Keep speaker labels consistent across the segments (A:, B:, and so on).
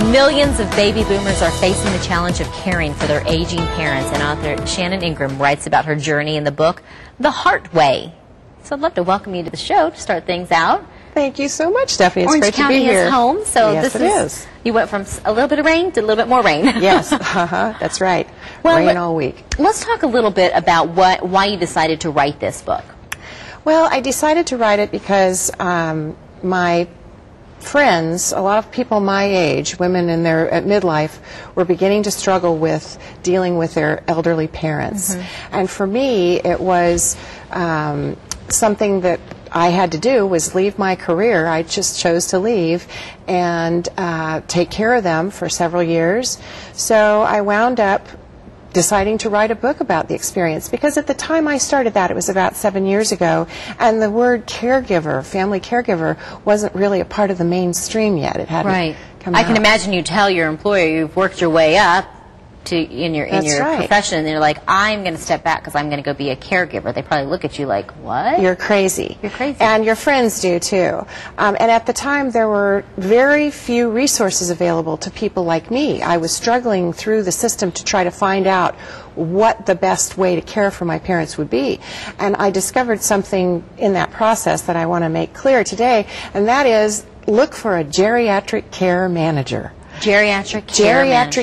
A: Millions of baby boomers are facing the challenge of caring for their aging parents, and author Shannon Ingram writes about her journey in the book, The Heart Way. So I'd love to welcome you to the show to start things out.
B: Thanь you so much, Stephanie. It's
A: Orange
B: great
A: County
B: to be here.
A: is home, so
B: yes,
A: this is. You went from a little bit of rain to a little bit more rain.
B: Yes, that's right.
A: Well,
B: rain all week.
A: Let's talk a little bit about why you decided to write this book.
B: Well, I decided to write it because my friends, a lot of people my age, women in their at midlife, were beginning to struggle with dealing with their elderly parents. And for me, it was something that I had to do was leave my career. I just chose to leave and take care of them for several years. So I wound up deciding to write a book about the experience, because at the time I started that, it was about 7 years ago, and the word caregiver, family caregiver, wasn't really a part of the mainstream yet. It hadn't come out.
A: I can imagine you tell your employer you've worked your way up in your profession, and they're like, I'm going to step back because I'm going to go be a caregiver. They probably look at you like, what?
B: You're crazy.
A: You're crazy.
B: And your friends do too. And at the time there were very few resources available to people like me. I was struggling through the system to try to find out what the best way to care for my parents would be. And I discovered something in that process that I want to make clear today, and that is, look for a geriatric care manager.
A: Geriatric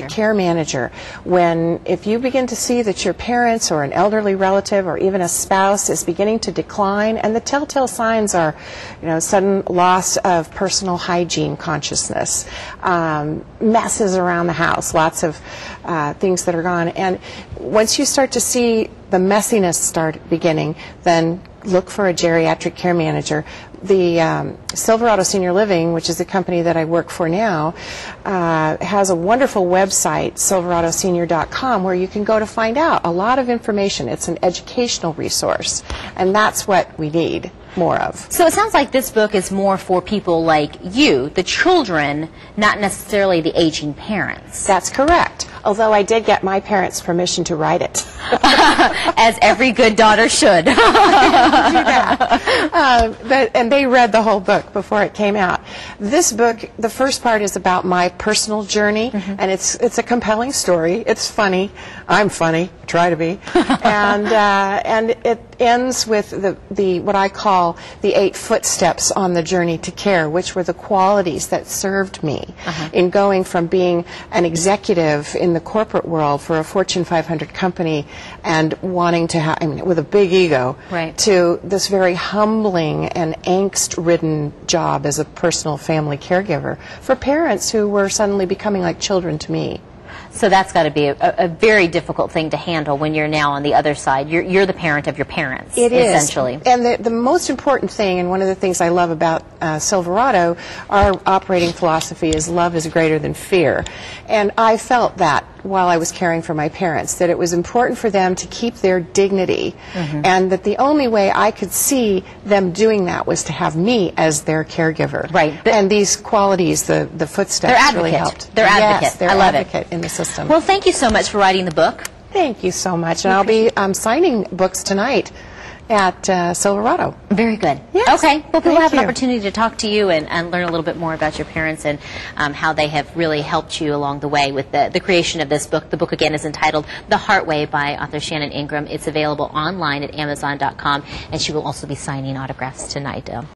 B: care manager. If you begin to see that your parents or an elderly relative or even a spouse is beginning to decline, and the telltale signs are, sudden loss of personal hygiene consciousness, messes around the house, lots of things that are gone, and once you start to see the messiness start beginning, then look for a geriatric care manager. The Silverado Senior Living, which is the company that I work for now, has a wonderful website, silveradosenior.com, where you can go to find out a lot of information. It's an educational resource, and that's what we need more of.
A: So it sounds like this book is more for people like you, the children, not necessarily the aging parents.
B: That's correct, although I did get my parents' permission to write it.
A: As every good daughter should.
B: Do that. And they read the whole book before it came out. This book, the first part is about my personal journey, and it's a compelling story. It's funny. I'm funny. Try to be. And it ends with the what I call the 8 footsteps on the journey to care, which were the qualities that served me in going from being an executive in the corporate world for a Fortune 500 company and wanting to have, with a big ego, to this very humbling and angst-ridden job as a personal family caregiver for parents who were suddenly becoming like children to me.
A: So that's got to be a very difficult thing to handle when you're now on the other side. You're the parent of your parents, essentially.
B: And the most important thing, and one of the things I love about Silverado, our operating philosophy is love is greater than fear. And I felt that while I was caring for my parents, that it was important for them to keep their dignity, and that the only way I could see them doing that was to have me as their caregiver.
A: Right.
B: And these qualities, the footsteps, really helped.
A: They're advocates.
B: Yes, they're advocate in the system.
A: Well, thank you so much for writing the book.
B: Thank you so much. And I'll be signing books tonight at Silverado.
A: Very good.
B: Yes.
A: Okay. Well, we'll have an
B: you.
A: opportunity to talk to you and learn a little bit more about your parents and how they have really helped you along the way with the creation of this book. The book, again, is entitled The Heart Way by author Shannon Ingram. It's available online at Amazon.com, and she will also be signing autographs tonight.